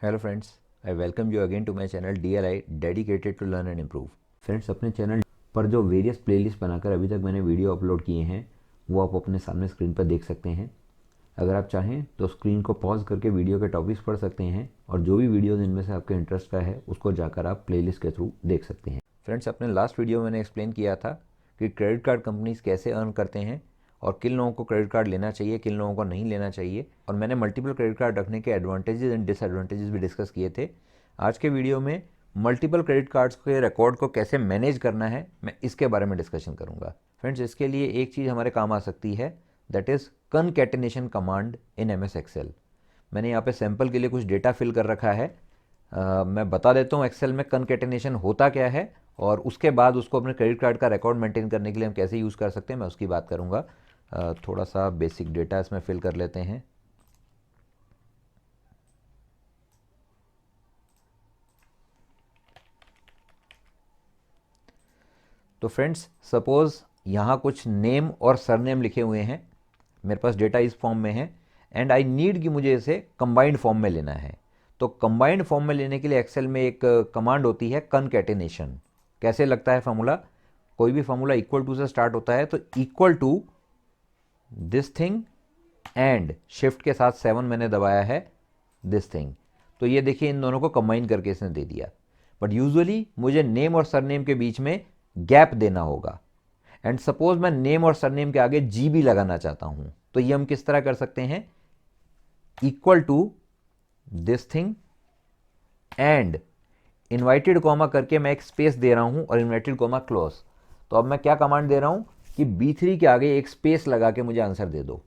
Hello friends, I welcome you again to my channel DLI dedicated to learn and improve. Friends, अपने channel पर जो various playlist बनाकर अभी तक मैंने वीडियो अपलोड किए हैं वो आप अपने सामने स्क्रीन पर देख सकते हैं। अगर आप चाहें तो स्क्रीन को पॉज करके वीडियो के टॉपिक्स पढ़ सकते हैं और जो भी वीडियोज़ इनमें से आपके इंटरेस्ट का है उसको जाकर आप प्लेलिस्ट के थ्रू देख सकते हैं। फ्रेंड्स, अपने लास्ट वीडियो में मैंने एक्सप्लेन किया था कि क्रेडिट कार्ड कंपनीज कैसे अर्न करते हैं और किन लोगों को क्रेडिट कार्ड लेना चाहिए, किन लोगों को नहीं लेना चाहिए, और मैंने मल्टीपल क्रेडिट कार्ड रखने के एडवांटेजेस एंड डिसएडवांटेजेस भी डिस्कस किए थे। आज के वीडियो में मल्टीपल क्रेडिट कार्ड्स के रिकॉर्ड को कैसे मैनेज करना है, मैं इसके बारे में डिस्कशन करूंगा। फ्रेंड्स, इसके लिए एक चीज़ हमारे काम आ सकती है, that is concatenation command in MS Excel. मैंने यहाँ पे सैम्पल के लिए कुछ डेटा फिल कर रखा है। मैं बता देता हूँ एक्सेल में कनकैटिनेशन होता क्या है और उसके बाद उसको अपने क्रेडिट कार्ड का रिकॉर्ड मेंटेन करने के लिए हम कैसे यूज़ कर सकते हैं, मैं उसकी बात करूँगा। थोड़ा सा बेसिक डेटा इसमें फिल कर लेते हैं। तो फ्रेंड्स, सपोज़ यहाँ कुछ नेम और सरनेम लिखे हुए हैं, मेरे पास डेटा इस फॉर्म में है एंड आई नीड कि मुझे इसे कंबाइंड फॉर्म में लेना है। तो कंबाइंड फॉर्म में लेने के लिए एक्सेल में एक कमांड होती है कनकैटिनेशन। कैसे लगता है फार्मूला? कोई भी फार्मूला इक्वल टू से स्टार्ट होता है तो equal to this thing and shift के साथ 7 मैंने दबाया है, दिस थिंग। तो ये देखिए, इन दोनों को कंबाइन करके इसने दे दिया। बट यूजुअली मुझे नेम और सरनेम के बीच में गैप देना होगा एंड सपोज मैं नेम और सरनेम के आगे जी भी लगाना चाहता हूं, तो ये हम किस तरह कर सकते हैं? Equal to this thing and inverted comma करके मैं एक स्पेस दे रहा हूं और इन्वाइटेड कॉमा क्लोज। तो अब मैं क्या कमांड दे रहा हूं कि B3 के आगे एक स्पेस लगा के मुझे आंसर दे दो,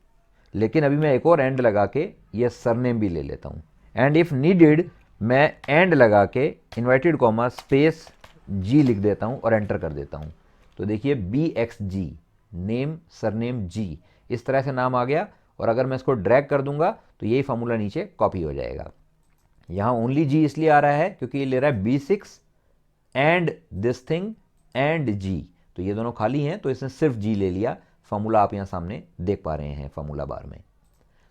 लेकिन अभी मैं एक और एंड लगा के ये सरनेम भी ले लेता हूं एंड इफ नीडेड मैं एंड लगा के इन्वाइटेड कॉमा स्पेस जी लिख देता हूं और एंटर कर देता हूं। तो देखिए BXG, नेम सरनेम जी, इस तरह से नाम आ गया। और अगर मैं इसको ड्रैग कर दूंगा तो यही फार्मूला नीचे कॉपी हो जाएगा। यहां ओनली जी इसलिए आ रहा है क्योंकि ये ले रहा है B6 and this thing and G, तो ये दोनों खाली हैं तो इसने सिर्फ जी ले लिया। फार्मूला आप यहां सामने देख पा रहे हैं फार्मूला बार में।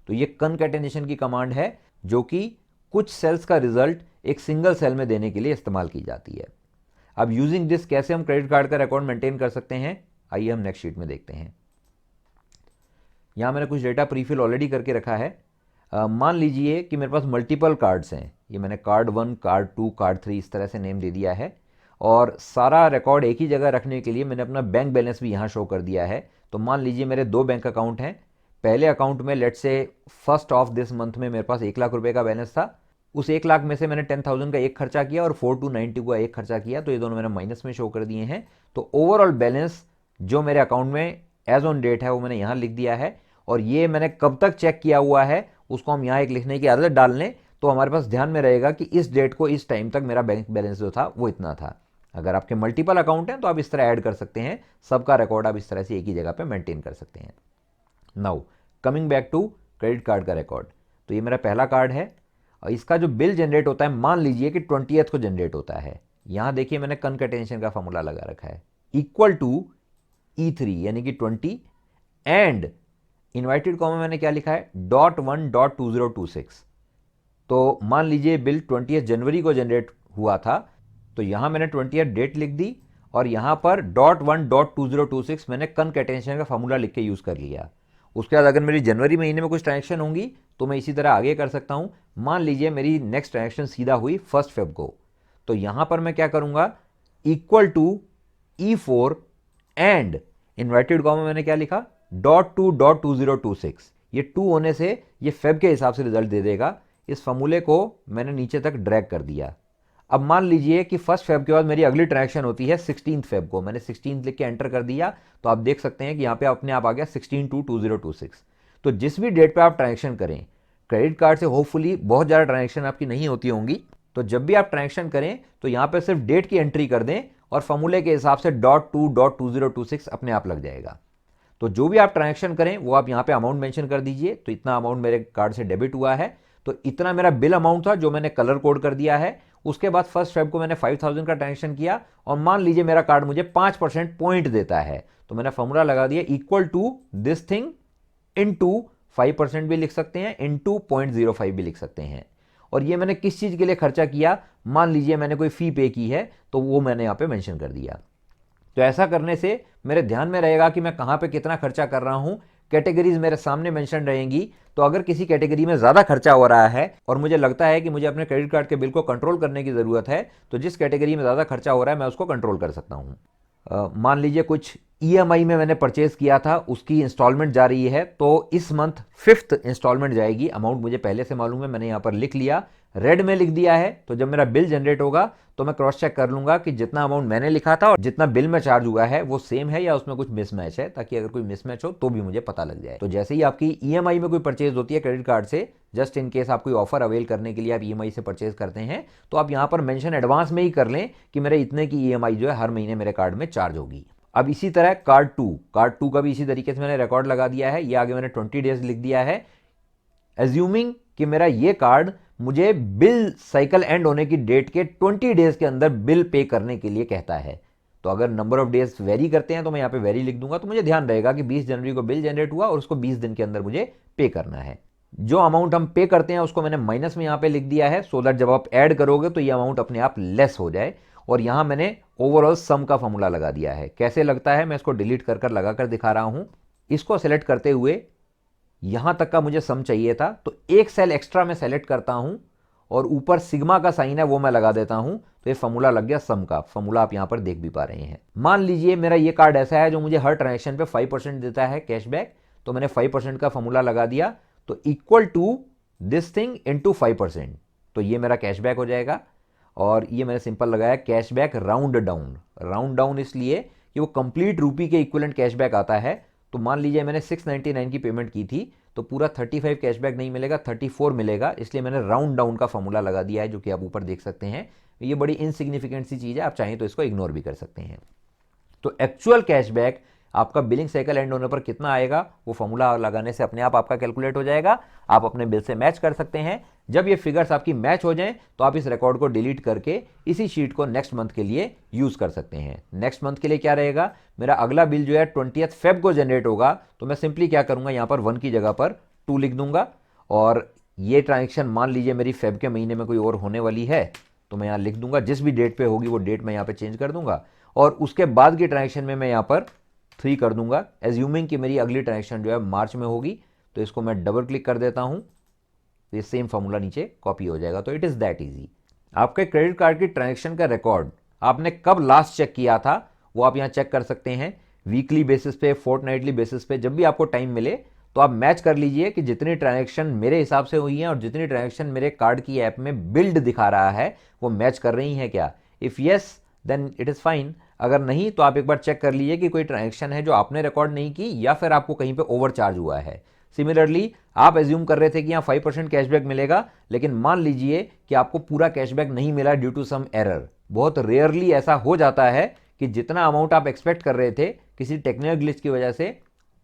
तो ये कनकैटिनेशन की कमांड है जो कि कुछ सेल्स का रिजल्ट एक सिंगल सेल में देने के लिए इस्तेमाल की जाती है। अब यूजिंग दिस कैसे हम क्रेडिट कार्ड का रिकॉर्ड मेंटेन कर सकते हैं, आइए हम नेक्स्ट शीट में देखते हैं। यहां मैंने कुछ डेटा प्रीफिल ऑलरेडी करके रखा है। मान लीजिए कि मेरे पास मल्टीपल कार्ड्स हैं, ये मैंने कार्ड 1, कार्ड 2, कार्ड 3 इस तरह से नेम दे दिया है और सारा रिकॉर्ड एक ही जगह रखने के लिए मैंने अपना बैंक बैलेंस भी यहाँ शो कर दिया है। तो मान लीजिए मेरे 2 बैंक अकाउंट हैं। पहले अकाउंट में let's say first of this month में मेरे पास 1 लाख रुपए का बैलेंस था। उस 1 लाख में से मैंने 10,000 का एक खर्चा किया और 4290 का एक खर्चा किया, तो ये दोनों मैंने माइनस में शो कर दिए हैं। तो ओवरऑल बैलेंस जो मेरे अकाउंट में एज ऑन डेट है वो मैंने यहाँ लिख दिया है। और ये मैंने कब तक चेक किया हुआ है उसको हम यहाँ एक लिखने की आदत डाल लें तो हमारे पास ध्यान में रहेगा कि इस डेट को इस टाइम तक मेरा बैंक बैलेंस जो था वो इतना था। अगर आपके मल्टीपल अकाउंट हैं तो आप इस तरह ऐड कर सकते हैं, सबका रिकॉर्ड आप इस तरह से एक ही जगह पे मेंटेन कर सकते हैं। Now coming back to credit card का रिकॉर्ड। तो ये मेरा पहला कार्ड है और इसका जो बिल जनरेट होता है मान लीजिए कि 20th को जनरेट होता है। यहां देखिए मैंने कनकैटिनेशन का फॉर्मूला लगा रखा है, इक्वल टू E3 यानी कि 20 एंड इन्वाइटेड कॉमा मैंने क्या लिखा है, .1.2026। तो मान लीजिए बिल 20 जनवरी को जनरेट हुआ था, तो यहां मैंने 20 डेट लिख दी और यहां पर .1.2026 मैंने कनकैटिनेशन का फॉर्मूला लिख के यूज कर लिया। उसके बाद अगर मेरी जनवरी महीने में कुछ ट्रांजेक्शन होंगी तो मैं इसी तरह आगे कर सकता हूं। मान लीजिए मेरी नेक्स्ट ट्रांजेक्शन सीधा हुई 1 फेब को, तो यहां पर मैं क्या करूंगा, equal to E4 and inverted comma मैंने क्या लिखा, .2.2026। ये 2 होने से ये फेब के हिसाब से रिजल्ट दे देगा। इस फॉर्मूले को मैंने नीचे तक ड्रैग कर दिया। अब मान लीजिए कि 1 फेब के बाद मेरी अगली ट्रांजेक्शन होती है 16 फेब को, मैंने 16 लिख के एंटर कर दिया, तो आप देख सकते हैं कि यहाँ पे अपने आप आ गया 16/2/2026। तो जिस भी डेट पे आप ट्रांजेक्शन करें, क्रेडिट कार्ड से होपफुली बहुत ज़्यादा ट्रांजेक्शन आपकी नहीं होती होंगी, तो जब भी आप ट्रांजेक्शन करें तो यहाँ पे सिर्फ डेट की एंट्री कर दें और फॉर्मूले के हिसाब से .2.2026 अपने आप लग जाएगा। तो जो भी आप ट्रांजेक्शन करें वो आप यहाँ पे अमाउंट मेंशन कर दीजिए। तो इतना अमाउंट मेरे कार्ड से डेबिट हुआ है, तो इतना मेरा बिल अमाउंट था जो मैंने कलर कोड कर दिया है। उसके बाद 1 फेब को मैंने 5,000 का ट्रांजेक्शन किया और मान लीजिए मेरा कार्ड मुझे 5% पॉइंट देता है, तो मैंने फॉर्मूला लगा दिया equal to this thing into 5% भी लिख सकते हैं, इनटू 0.05 भी लिख सकते हैं। और ये मैंने किस चीज़ के लिए खर्चा किया, मान लीजिए मैंने कोई फ़ी पे की है तो वो मैंने यहाँ पे मेंशन कर दिया। तो ऐसा करने से मेरे ध्यान में रहेगा कि मैं कहाँ पे कितना खर्चा कर रहा हूँ, कैटेगरीज मेरे सामने मेंशन रहेंगी। तो अगर किसी कैटेगरी में ज़्यादा खर्चा हो रहा है और मुझे लगता है कि मुझे अपने क्रेडिट कार्ड के बिल को कंट्रोल करने की ज़रूरत है, तो जिस कैटेगरी में ज़्यादा खर्चा हो रहा है मैं उसको कंट्रोल कर सकता हूँ। मान लीजिए कुछ ईएमआई में मैंने परचेज किया था, उसकी इंस्टॉलमेंट जा रही है, तो इस मंथ 5th इंस्टॉलमेंट जाएगी। अमाउंट मुझे पहले से मालूम है, मैंने यहाँ पर लिख लिया, रेड में लिख दिया है। तो जब मेरा बिल जनरेट होगा तो मैं क्रॉस चेक कर लूंगा कि जितना अमाउंट मैंने लिखा था और जितना बिल में चार्ज हुआ है वो सेम है या उसमें कुछ मिसमैच है, ताकि अगर कोई मिसमैच हो तो भी मुझे पता लग जाए। तो जैसे ही आपकी ईएमआई में कोई परचेज होती है क्रेडिट कार्ड से, जस्ट इन केस आप कोई ऑफर अवेल करने के लिए आप ईएमआई से परचेज करते हैं, तो आप यहाँ पर मेंशन एडवांस में ही कर लें कि मेरे इतने की ईएमआई जो है हर महीने मेरे कार्ड में चार्ज होगी। अब इसी तरह कार्ड टू का भी इसी तरीके से मैंने रिकॉर्ड लगा दिया है। ये आगे मैंने 20 डेज लिख दिया है, एज्यूमिंग कि मेरा ये कार्ड मुझे बिल साइकिल एंड होने की डेट के 20 डेज के अंदर बिल पे करने के लिए कहता है। तो अगर नंबर ऑफ डेज वेरी करते हैं तो मैं यहाँ पे वेरी लिख दूंगा, तो मुझे ध्यान रहेगा कि 20 जनवरी को बिल जनरेट हुआ और उसको 20 दिन के अंदर मुझे पे करना है। जो अमाउंट हम पे करते हैं उसको मैंने माइनस में यहाँ पे लिख दिया है, सो दैट जब आप ऐड करोगे तो ये अमाउंट अपने आप लेस हो जाए। और यहां मैंने ओवरऑल सम का फॉर्मूला लगा दिया है। कैसे लगता है मैं इसको डिलीट कर कर लगा कर दिखा रहा हूं। इसको सेलेक्ट करते हुए यहां तक का मुझे सम चाहिए था, तो एक सेल एक्स्ट्रा मैं सेलेक्ट करता हूं और ऊपर सिग्मा का साइन है वो मैं लगा देता हूं, तो ये फॉर्मूला लग गया सम का। फॉर्मूला आप यहां पर देख भी पा रहे हैं। मान लीजिए मेरा ये कार्ड ऐसा है जो मुझे हर ट्रांजेक्शन पे 5% देता है कैशबैक, तो मैंने 5% का फॉर्मूला लगा दिया, तो equal to this thing into 5%, तो ये मेरा कैशबैक हो जाएगा। और ये मैंने सिंपल लगाया cashback round down. Round down इसलिए कि वो कंप्लीट रूपी के इक्विवेलेंट कैशबैक आता है। तो मान लीजिए मैंने 699 की पेमेंट की थी, तो पूरा 35 कैशबैक नहीं मिलेगा, 34 मिलेगा, इसलिए मैंने राउंड डाउन का फॉर्मूला लगा दिया है, जो कि आप ऊपर देख सकते हैं। ये बड़ी इनसिग्निफिकेंट सी चीज़ है, आप चाहें तो इसको इग्नोर भी कर सकते हैं। तो एक्चुअल कैशबैक आपका बिलिंग साइकिल एंड होने पर कितना आएगा वो फॉर्मूला लगाने से अपने आप आपका कैलकुलेट हो जाएगा। आप अपने बिल से मैच कर सकते हैं। जब ये फिगर्स आपकी मैच हो जाएं तो आप इस रिकॉर्ड को डिलीट करके इसी शीट को नेक्स्ट मंथ के लिए यूज कर सकते हैं। नेक्स्ट मंथ के लिए क्या रहेगा, मेरा अगला बिल जो है 20 फेब को जनरेट होगा, तो मैं सिंपली क्या करूंगा, यहां पर 1 की जगह पर 2 लिख दूंगा। और ये ट्रांजेक्शन मान लीजिए मेरी फेब के महीने में कोई और होने वाली है, तो मैं यहां लिख दूंगा, जिस भी डेट पे होगी वो डेट मैं यहां पे चेंज कर दूंगा। और उसके बाद की ट्रांजेक्शन में मैं यहां पर 3 कर दूंगा, एज्यूमिंग कि मेरी अगली ट्रांजेक्शन जो है मार्च में होगी। तो इसको मैं डबल क्लिक कर देता हूं, तो ये सेम फॉर्मूला नीचे कॉपी हो जाएगा। तो इट इज दैट इजी। आपके क्रेडिट कार्ड की ट्रांजेक्शन का रिकॉर्ड आपने कब लास्ट चेक किया था वो आप यहां चेक कर सकते हैं। वीकली बेसिस पे, फोर्टनाइटली बेसिस पे, जब भी आपको टाइम मिले तो आप मैच कर लीजिए कि जितनी ट्रांजेक्शन मेरे हिसाब से हुई हैं और जितनी ट्रांजेक्शन मेरे कार्ड की ऐप में बिल्ड दिखा रहा है वो मैच कर रही हैं क्या। If yes then it is fine, अगर नहीं तो आप एक बार चेक कर लीजिए कि कोई ट्रांजेक्शन है जो आपने रिकॉर्ड नहीं की या फिर आपको कहीं पे ओवर चार्ज हुआ है। सिमिलरली आप एज्यूम कर रहे थे कि यहाँ 5% कैशबैक मिलेगा, लेकिन मान लीजिए कि आपको पूरा कैशबैक नहीं मिला ड्यू टू सम एरर। बहुत रेयरली ऐसा हो जाता है कि जितना अमाउंट आप एक्सपेक्ट कर रहे थे किसी टेक्निकल ग्लिच की वजह से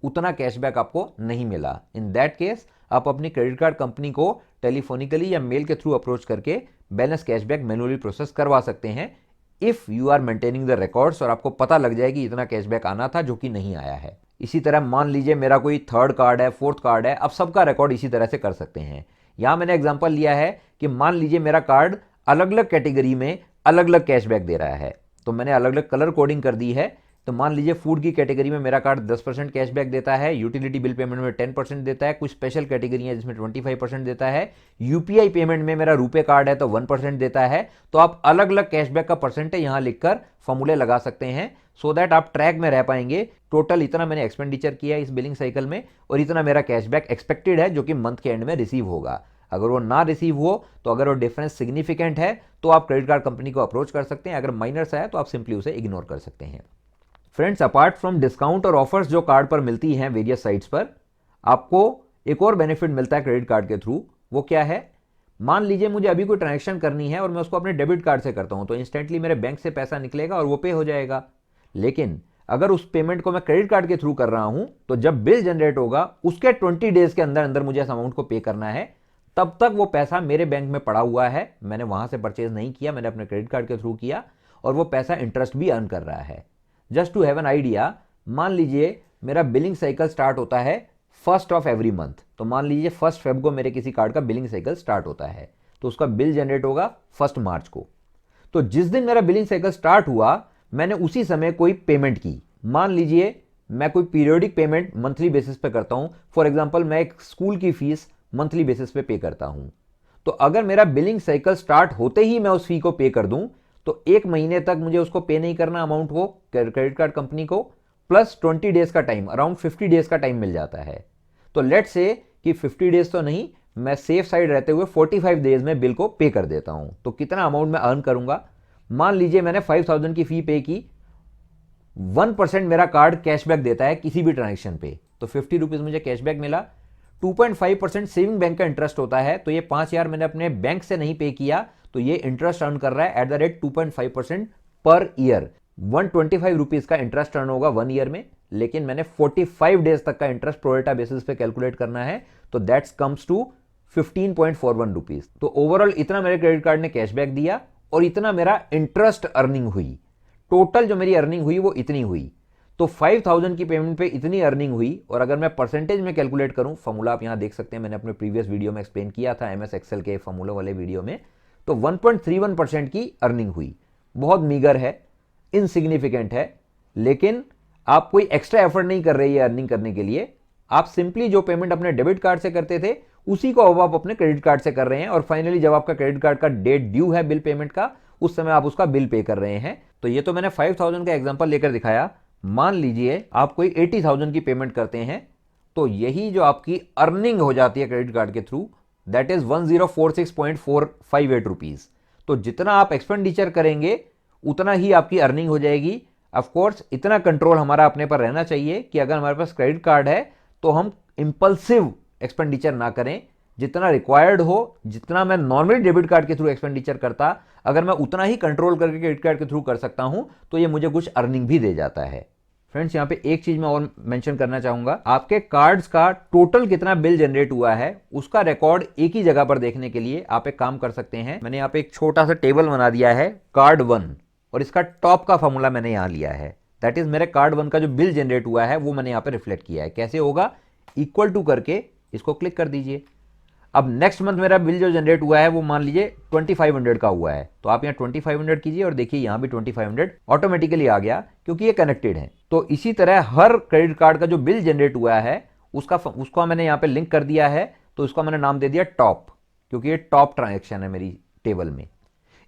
उतना कैशबैक आपको नहीं मिला। इन दैट केस आप अपनी क्रेडिट कार्ड कंपनी को टेलीफोनिकली या मेल के थ्रू अप्रोच करके बैलेंस कैशबैक मैनुअली प्रोसेस करवा सकते हैं, if you are maintaining the records, और आपको पता लग जाए कि इतना कैशबैक आना था जो कि नहीं आया है। इसी तरह मान लीजिए मेरा कोई 3rd कार्ड है, 4th कार्ड है, अब सबका रिकॉर्ड इसी तरह से कर सकते हैं। यहां मैंने एग्जांपल लिया है कि मान लीजिए मेरा कार्ड अलग अलग कैटेगरी में अलग अलग कैशबैक दे रहा है, तो मैंने अलग अलग कलर कोडिंग कर दी है। तो मान लीजिए फूड की कैटेगरी में मेरा कार्ड 10% कैशबैक देता है, यूटिलिटी बिल पेमेंट में 10% देता है, कुछ स्पेशल कैटेगरी है जिसमें 25% देता है, यूपीआई पेमेंट में मेरा रुपे कार्ड है तो 1% देता है। तो आप अलग अलग कैशबैक का परसेंटेज यहां लिखकर फॉर्मूले लगा सकते हैं, सो दैट आप ट्रैक में रह पाएंगे टोटल इतना मैंने एक्सपेंडिचर किया है इस बिलिंग साइकिल में और इतना मेरा कैशबैक एक्सपेक्टेड है जो कि मंथ के एंड में रिसीव होगा। अगर वो ना रिसीव हो तो अगर वो डिफरेंस सिग्निफिकेंट है तो आप क्रेडिट कार्ड कंपनी को अप्रोच कर सकते हैं, अगर माइनर्स है तो आप सिंपली उसे इग्नोर कर सकते हैं। फ्रेंड्स, अपार्ट फ्रॉम डिस्काउंट और ऑफर्स जो कार्ड पर मिलती हैं वेरियस साइट्स पर, आपको एक और बेनिफिट मिलता है क्रेडिट कार्ड के थ्रू। वो क्या है, मान लीजिए मुझे अभी कोई ट्रांजैक्शन करनी है और मैं उसको अपने डेबिट कार्ड से करता हूं तो इंस्टेंटली मेरे बैंक से पैसा निकलेगा और वो पे हो जाएगा। लेकिन अगर उस पेमेंट को मैं क्रेडिट कार्ड के थ्रू कर रहा हूं तो जब बिल जनरेट होगा उसके 20 डेज के अंदर अंदर मुझे इस अमाउंट को पे करना है। तब तक वो पैसा मेरे बैंक में पड़ा हुआ है, मैंने वहां से परचेज नहीं किया, मैंने अपने क्रेडिट कार्ड के थ्रू किया और वो पैसा इंटरेस्ट भी अर्न कर रहा है। Just to have an idea, मान लीजिए मेरा बिलिंग साइकिल स्टार्ट होता है 1st ऑफ एवरी मंथ, तो मान लीजिए 1st फेब को मेरे किसी कार्ड का बिलिंग साइकिल स्टार्ट होता है, तो उसका बिल जनरेट होगा 1 मार्च को। तो जिस दिन मेरा बिलिंग साइकिल स्टार्ट हुआ मैंने उसी समय कोई पेमेंट की। मान लीजिए मैं कोई पीरियोडिक पेमेंट मंथली बेसिस पे करता हूं, फॉर एग्जांपल मैं एक स्कूल की फीस मंथली बेसिस पे करता हूं, तो अगर मेरा बिलिंग साइकिल स्टार्ट होते ही मैं उस फी को पे कर दूं तो 1 महीने तक मुझे उसको पे नहीं करना अमाउंट को, क्रेडिट कार्ड कंपनी को, प्लस 20 डेज का टाइम, अराउंड 50 डेज का टाइम मिल जाता है। तो लेट्स से कि 50 डेज तो नहीं, मैं सेफ साइड रहते हुए 45 डेज में बिल को पे कर देता हूं। तो कितना अमाउंट मैं अर्न करूंगा? मान लीजिए मैंने 5000 की फी पे की, 1% मेरा कार्ड कैशबैक देता है किसी भी ट्रांजेक्शन पे, तो 50 रुपीज मुझे कैशबैक मिला। 2.5% सेविंग बैंक का इंटरेस्ट होता है, तो ये 5000 मैंने अपने बैंक से नहीं पे किया, तो ये इंटरेस्ट अर्न कर रहा है at the rate 2.5% per year. 125 rupees का इंटरेस्ट अर्न होगा 1 ईयर में, लेकिन मैंने 45 डेज तक का इंटरेस्ट प्रोरेटा बेसिस पे कैलकुलेट करना है, तो दैट्स कम्स टू 15.41 रुपीज। तो ओवरऑल इतना मेरे क्रेडिट कार्ड ने कैशबैक दिया और इतना मेरा इंटरेस्ट अर्निंग हुई। टोटल जो मेरी अर्निंग हुई वो इतनी हुई। तो 5000 की पेमेंट पे इतनी अर्निंग हुई, और अगर मैं परसेंटेज में कैलकुलेट करूं, फॉर्मूला आप यहां देख सकते हैं, मैंने अपने प्रीवियस वीडियो में एक्सप्लेन किया था एमएस एक्सेल के फॉर्मूला वाले वीडियो में, तो 1.31% की अर्निंग हुई। बहुत मीगर है, इनसिग्निफिकेंट है, लेकिन आप कोई एक्स्ट्रा एफर्ट नहीं कर रहे हैं अर्निंग करने के लिए। आप सिंपली जो पेमेंट अपने डेबिट कार्ड से करते थे उसी को अब आप अपने क्रेडिट कार्ड से कर रहे हैं, और फाइनली जब आपका क्रेडिट कार्ड का डेट ड्यू है बिल पेमेंट का, उस समय आप उसका बिल पे कर रहे हैं। तो ये तो मैंने 5000 का एग्जांपल लेकर दिखाया। मान लीजिए आप कोई 80,000 की पेमेंट करते हैं, तो यही जो आपकी अर्निंग हो जाती है क्रेडिट कार्ड के थ्रू, दैट इज 1046.458 रुपीज। तो जितना आप एक्सपेंडिचर करेंगे उतना ही आपकी अर्निंग हो जाएगी। ऑफकोर्स इतना कंट्रोल हमारा अपने पर रहना चाहिए कि अगर हमारे पास क्रेडिट कार्ड है तो हम इंपल्सिव एक्सपेंडिचर ना करें। जितना रिक्वायर्ड हो, जितना मैं नॉर्मली डेबिट कार्ड के थ्रू एक्सपेंडिचर करता, अगर मैं उतना ही कंट्रोल करके क्रेडिट कार्ड के थ्रू कर सकता हूं तो ये मुझे कुछ अर्निंग भी दे जाता है। फ्रेंड्स, यहां पे एक चीज मैं और मेंशन करना चाहूंगा, आपके कार्ड्स का टोटल कितना बिल जनरेट हुआ है उसका रिकॉर्ड एक ही जगह पर देखने के लिए आप एक काम कर सकते हैं। मैंने यहां पे एक छोटा सा टेबल बना दिया है कार्ड 1, और इसका टॉप का फॉर्मूला मैंने यहां लिया है। दैट इज मेरे कार्ड 1 का जो बिल जनरेट हुआ है वो मैंने यहां पे रिफ्लेक्ट किया है। कैसे होगा? इक्वल टू करके इसको क्लिक कर दीजिए। अब नेक्स्ट मंथ मेरा बिल जो जनरेट हुआ है वो मान लीजिए 2500 का हुआ है, तो आप यहाँ 2500 कीजिए और देखिए यहाँ भी 2500 ऑटोमेटिकली आ गया, क्योंकि ये कनेक्टेड है। तो इसी तरह हर क्रेडिट कार्ड का जो बिल जनरेट हुआ है उसको मैंने यहाँ पे लिंक कर दिया है, तो उसका मैंने नाम दे दिया टॉप, क्योंकि ये टॉप ट्रांजेक्शन है मेरी टेबल में।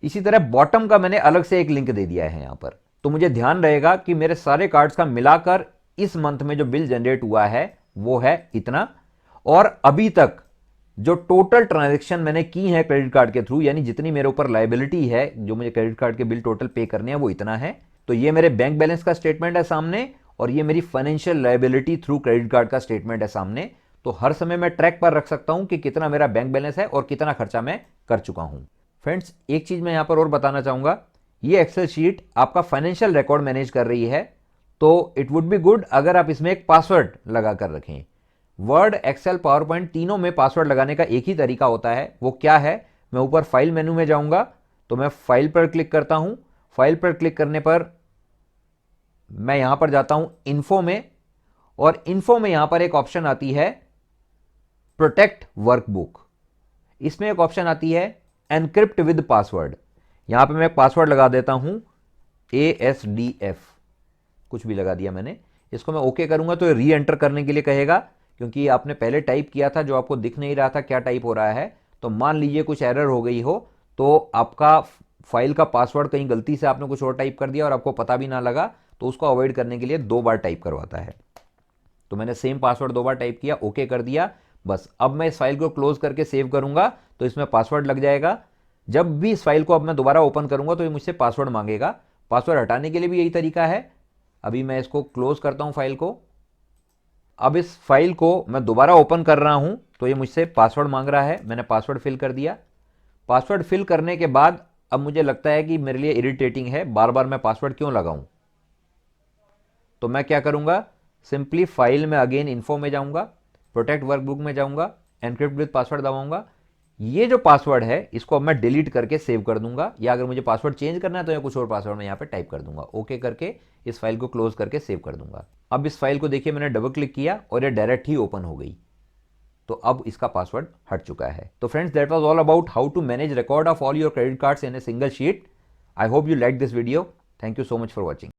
इसी तरह बॉटम का मैंने अलग से एक लिंक दे दिया है यहाँ पर, तो मुझे ध्यान रहेगा कि मेरे सारे कार्ड्स का मिलाकर इस मंथ में जो बिल जनरेट हुआ है वो है इतना, और अभी तक जो टोटल ट्रांजैक्शन मैंने की है क्रेडिट कार्ड के थ्रू, यानी जितनी मेरे ऊपर लायबिलिटी है जो मुझे क्रेडिट कार्ड के बिल टोटल पे करने हैं वो इतना है। तो ये मेरे बैंक बैलेंस का स्टेटमेंट है सामने, और ये मेरी financial liability through credit card का स्टेटमेंट है सामने। तो हर समय मैं ट्रैक पर रख सकता हूं कि कितना मेरा बैंक बैलेंस है और कितना खर्चा मैं कर चुका हूं। फ्रेंड्स, एक चीज मैं यहां पर और बताना चाहूंगा, ये एक्सेल शीट आपका फाइनेंशियल रिकॉर्ड मैनेज कर रही है, तो इट वुड बी गुड अगर आप इसमें एक पासवर्ड लगा कर रखें। वर्ड, एक्सेल, पावर पॉइंट तीनों में पासवर्ड लगाने का एक ही तरीका होता है। वो क्या है? मैं ऊपर फाइल मेनू में जाऊंगा, तो मैं फाइल पर क्लिक करता हूं। फाइल पर क्लिक करने पर मैं यहां पर जाता हूं इन्फो में, और इन्फो में यहां पर एक ऑप्शन आती है प्रोटेक्ट वर्कबुक। इसमें एक ऑप्शन आती है एनक्रिप्ट विद पासवर्ड। यहां पर मैं एक पासवर्ड लगा देता हूं ASDF, कुछ भी लगा दिया मैंने। इसको मैं ओके करूंगा तो री एंटर करने के लिए कहेगा, क्योंकि आपने पहले टाइप किया था जो आपको दिख नहीं रहा था क्या टाइप हो रहा है। तो मान लीजिए कुछ एरर हो गई हो, तो आपका फाइल का पासवर्ड कहीं गलती से आपने कुछ और टाइप कर दिया और आपको पता भी ना लगा, तो उसको अवॉइड करने के लिए 2 बार टाइप करवाता है। तो मैंने सेम पासवर्ड 2 बार टाइप किया, ओके कर दिया। बस अब मैं इस फाइल को क्लोज करके सेव करूंगा तो इसमें पासवर्ड लग जाएगा। जब भी इस फाइल को अब मैं दोबारा ओपन करूंगा तो ये मुझसे पासवर्ड मांगेगा। पासवर्ड हटाने के लिए भी यही तरीका है। अभी मैं इसको क्लोज करता हूं फाइल को। अब इस फाइल को मैं दोबारा ओपन कर रहा हूं तो ये मुझसे पासवर्ड मांग रहा है। मैंने पासवर्ड फिल कर दिया। पासवर्ड फिल करने के बाद अब मुझे लगता है कि मेरे लिए इरिटेटिंग है, बार बार मैं पासवर्ड क्यों लगाऊं। तो मैं क्या करूंगा, सिंपली फाइल में अगेन इन्फो में जाऊंगा, प्रोटेक्ट वर्कबुक में जाऊंगा, एनक्रिप्ट विद पासवर्ड दबाऊंगा। ये जो पासवर्ड है इसको अब मैं डिलीट करके सेव कर दूंगा, या अगर मुझे पासवर्ड चेंज करना है तो या कुछ और पासवर्ड मैं यहाँ पे टाइप कर दूंगा। ओके करके इस फाइल को क्लोज करके सेव कर दूंगा। अब इस फाइल को देखिए मैंने डबल क्लिक किया और ये डायरेक्ट ही ओपन हो गई। तो अब इसका पासवर्ड हट चुका है। तो friends, that was all about how to manage record of all your credit cards in a single sheet. I hope you like this video. Thank you so much for watching.